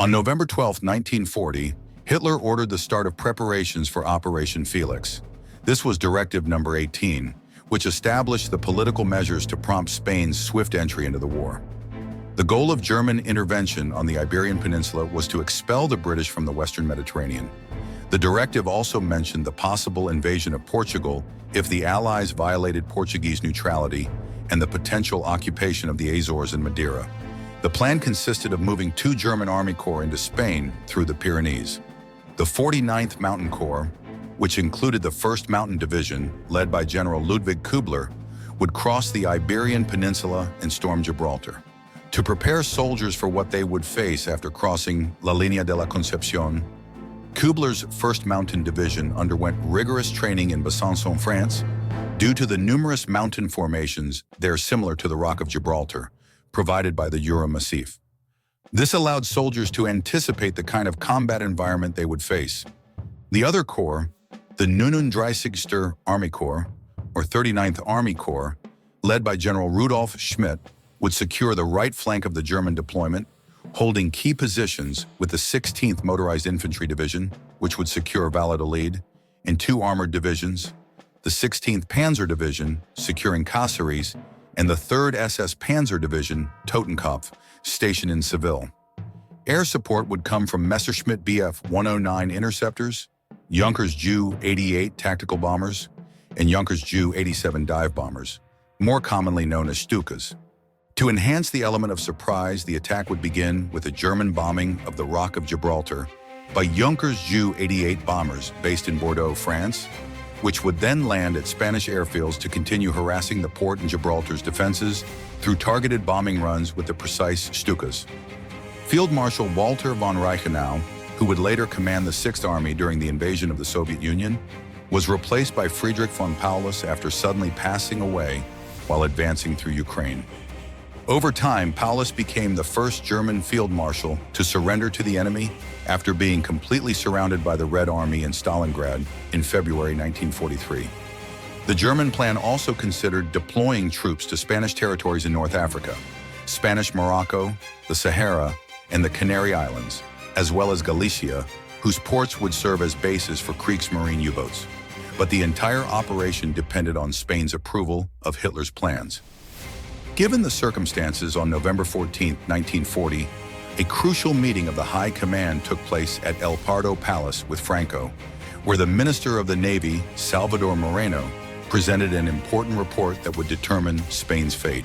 On November 12, 1940, Hitler ordered the start of preparations for Operation Felix. This was Directive Number 18, which established the political measures to prompt Spain's swift entry into the war. The goal of German intervention on the Iberian Peninsula was to expel the British from the Western Mediterranean. The directive also mentioned the possible invasion of Portugal if the Allies violated Portuguese neutrality and the potential occupation of the Azores and Madeira. The plan consisted of moving 2 German Army Corps into Spain through the Pyrenees. The 49th Mountain Corps, which included the 1st Mountain Division, led by General Ludwig Kubler, would cross the Iberian Peninsula and storm Gibraltar. To prepare soldiers for what they would face after crossing La Línea de la Concepción, Kubler's 1st Mountain Division underwent rigorous training in Besançon, France, due to the numerous mountain formations there similar to the Rock of Gibraltar, provided by the Jura Massif. This allowed soldiers to anticipate the kind of combat environment they would face. The other corps, the 39. Army Corps, or 39th Army Corps, led by General Rudolf Schmidt, would secure the right flank of the German deployment, holding key positions with the 16th Motorized Infantry Division, which would secure Valladolid, and 2 armored divisions, the 16th Panzer Division, securing Cáceres, and the 3rd SS Panzer Division, Totenkopf, stationed in Seville. Air support would come from Messerschmitt Bf 109 interceptors, Junkers Ju 88 tactical bombers, and Junkers Ju 87 dive bombers, more commonly known as Stukas. To enhance the element of surprise, the attack would begin with a German bombing of the Rock of Gibraltar by Junkers Ju 88 bombers based in Bordeaux, France, which would then land at Spanish airfields to continue harassing the port and Gibraltar's defenses through targeted bombing runs with the precise Stukas. Field Marshal Walter von Reichenau, who would later command the 6th Army during the invasion of the Soviet Union, was replaced by Friedrich von Paulus after suddenly passing away while advancing through Ukraine. Over time, Paulus became the first German field marshal to surrender to the enemy after being completely surrounded by the Red Army in Stalingrad in February 1943. The German plan also considered deploying troops to Spanish territories in North Africa, Spanish Morocco, the Sahara, and the Canary Islands, as well as Galicia, whose ports would serve as bases for Kriegsmarine U-boats. But the entire operation depended on Spain's approval of Hitler's plans. Given the circumstances, on November 14, 1940, a crucial meeting of the High Command took place at El Pardo Palace with Franco, where the Minister of the Navy, Salvador Moreno, presented an important report that would determine Spain's fate.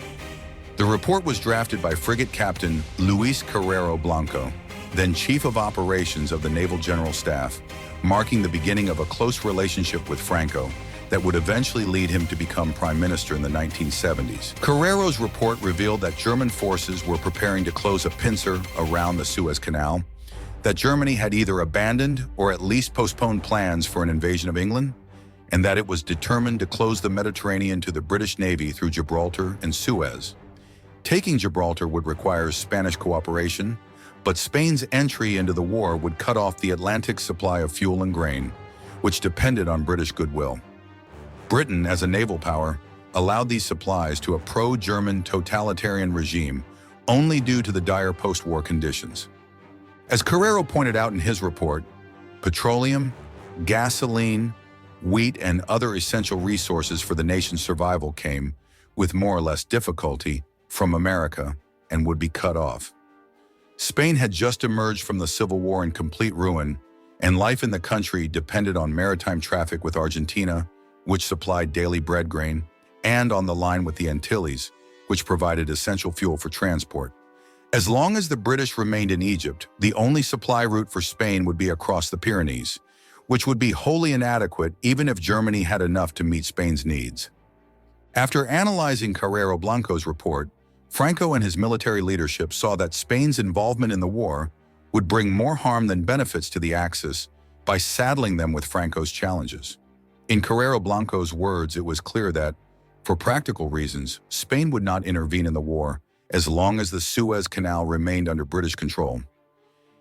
The report was drafted by Frigate Captain Luis Carrero Blanco, then Chief of Operations of the Naval General Staff, marking the beginning of a close relationship with Franco that would eventually lead him to become Prime Minister in the 1970s. Carrero's report revealed that German forces were preparing to close a pincer around the Suez Canal, that Germany had either abandoned or at least postponed plans for an invasion of England, and that it was determined to close the Mediterranean to the British Navy through Gibraltar and Suez. Taking Gibraltar would require Spanish cooperation, but Spain's entry into the war would cut off the Atlantic supply of fuel and grain, which depended on British goodwill. Britain, as a naval power, allowed these supplies to a pro-German totalitarian regime only due to the dire post-war conditions. As Carrero pointed out in his report, petroleum, gasoline, wheat, and other essential resources for the nation's survival came, with more or less difficulty, from America and would be cut off. Spain had just emerged from the Civil War in complete ruin, and life in the country depended on maritime traffic with Argentina, which supplied daily bread grain, and on the line with the Antilles, which provided essential fuel for transport. As long as the British remained in Egypt, the only supply route for Spain would be across the Pyrenees, which would be wholly inadequate even if Germany had enough to meet Spain's needs. After analyzing Carrero Blanco's report, Franco and his military leadership saw that Spain's involvement in the war would bring more harm than benefits to the Axis by saddling them with Franco's challenges. In Carrero Blanco's words, it was clear that, for practical reasons, Spain would not intervene in the war as long as the Suez Canal remained under British control.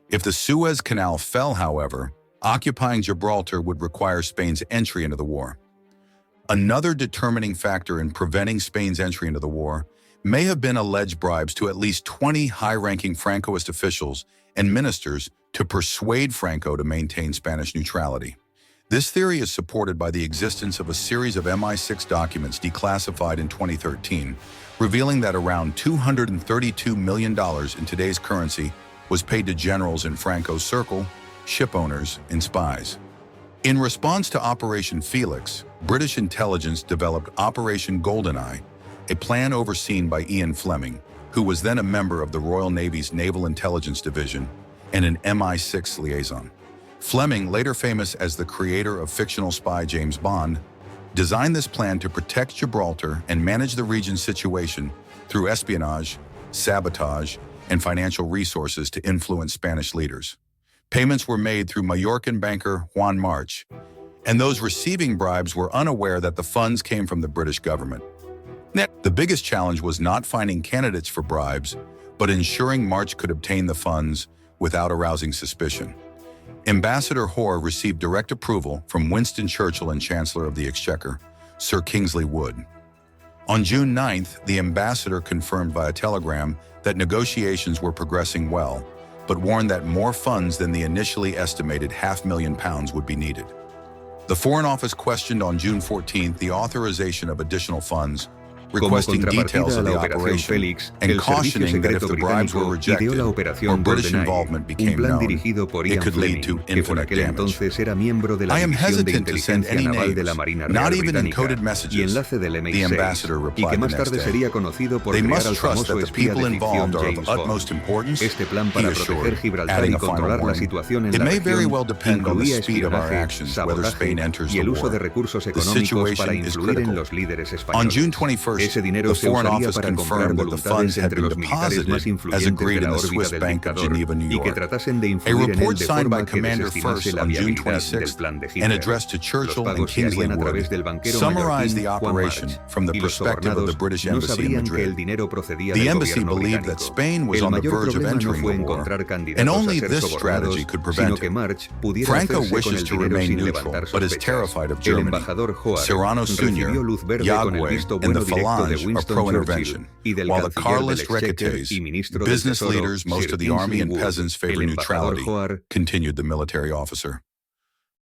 If the Suez Canal fell, however, occupying Gibraltar would require Spain's entry into the war. Another determining factor in preventing Spain's entry into the war may have been alleged bribes to at least 20 high-ranking Francoist officials and ministers to persuade Franco to maintain Spanish neutrality. This theory is supported by the existence of a series of MI6 documents declassified in 2013, revealing that around $232 million in today's currency was paid to generals in Franco's circle, ship owners, and spies. In response to Operation Felix, British intelligence developed Operation Goldeneye, a plan overseen by Ian Fleming, who was then a member of the Royal Navy's Naval Intelligence Division and an MI6 liaison. Fleming, later famous as the creator of fictional spy James Bond, designed this plan to protect Gibraltar and manage the region's situation through espionage, sabotage, and financial resources to influence Spanish leaders. Payments were made through Mallorcan banker Juan March, and those receiving bribes were unaware that the funds came from the British government. The biggest challenge was not finding candidates for bribes, but ensuring March could obtain the funds without arousing suspicion. Ambassador Hoare received direct approval from Winston Churchill and Chancellor of the Exchequer, Sir Kingsley Wood. On June 9th, the ambassador confirmed via telegram that negotiations were progressing well, but warned that more funds than the initially estimated £500,000 would be needed. The Foreign Office questioned on June 14th the authorization of additional funds, requesting details of the operation Felix, and cautioning that if the bribes were rejected or British involvement became known, it could lead to infinite damage. I am hesitant to send any names, not even encoded messages, the ambassador replied the next day. They must trust that the people involved are of utmost importance, he assured, adding a final warning. It may very well depend on the speed of our actions whether Spain enters the war. The situation is critical. On June 21st, the Foreign Office confirmed that the funds had been deposited as agreed in the Swiss Bank of Geneva, New York. A report signed by Commander First on June 26th and addressed to Churchill and Kingsley Wood summarized the operation from the perspective of the British Embassy in Madrid. The embassy believed that Spain was on the verge of entering the war, and only this strategy could prevent it. Franco wishes to remain neutral, but is terrified of Germany. Serrano Suñer, Yagüe, and the Falange are pro-intervention, while the Carlist Requetés, business leaders, most of the army and peasants favor neutrality, continued the military officer.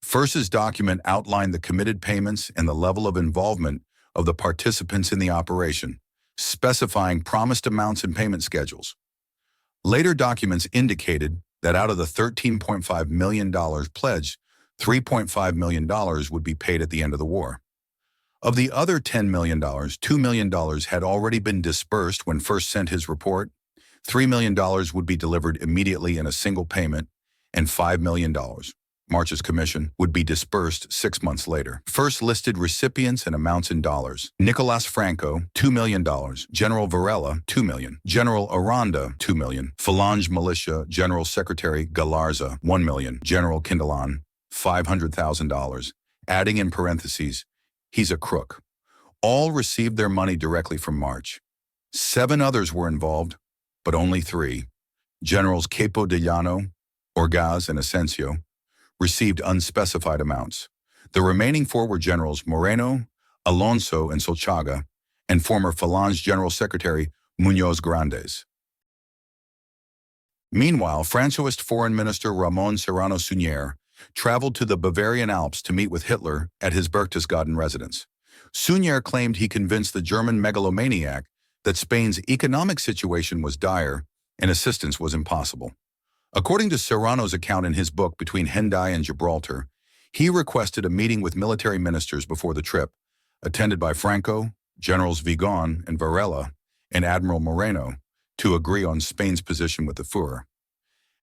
First's document outlined the committed payments and the level of involvement of the participants in the operation, specifying promised amounts and payment schedules. Later documents indicated that out of the $13.5 million pledged, $3.5 million would be paid at the end of the war. Of the other $10 million, $2 million had already been disbursed when First sent his report, $3 million would be delivered immediately in a single payment, and $5 million, March's commission, would be disbursed 6 months later. First listed recipients and amounts in dollars. Nicolas Franco, $2 million. General Varela, $2 million. General Aranda, $2 million. Falange Militia, General Secretary Galarza, $1 million. General Kindelan, $500,000. Adding in parentheses, he's a crook. All received their money directly from March. 7 others were involved, but only 3. Generals Capo de Llano, Orgaz, and Asensio received unspecified amounts. The remaining 4 were Generals Moreno, Alonso, and Solchaga, and former Falange General Secretary Muñoz Grandes. Meanwhile, Francoist Foreign Minister Ramon Serrano Suñer traveled to the Bavarian Alps to meet with Hitler at his Berchtesgaden residence. Suñer claimed he convinced the German megalomaniac that Spain's economic situation was dire and assistance was impossible. According to Serrano's account in his book Between Hendaye and Gibraltar, he requested a meeting with military ministers before the trip, attended by Franco, Generals Vigon and Varela, and Admiral Moreno, to agree on Spain's position with the Führer.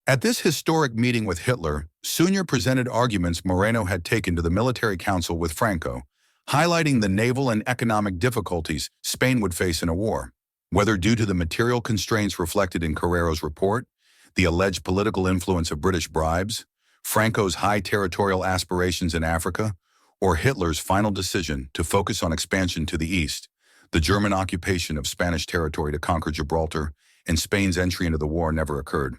At this historic meeting with Hitler, Suñer presented arguments Moreno had taken to the military council with Franco, highlighting the naval and economic difficulties Spain would face in a war, whether due to the material constraints reflected in Carrero's report, the alleged political influence of British bribes, Franco's high territorial aspirations in Africa, or Hitler's final decision to focus on expansion to the east, the German occupation of Spanish territory to conquer Gibraltar, and Spain's entry into the war never occurred.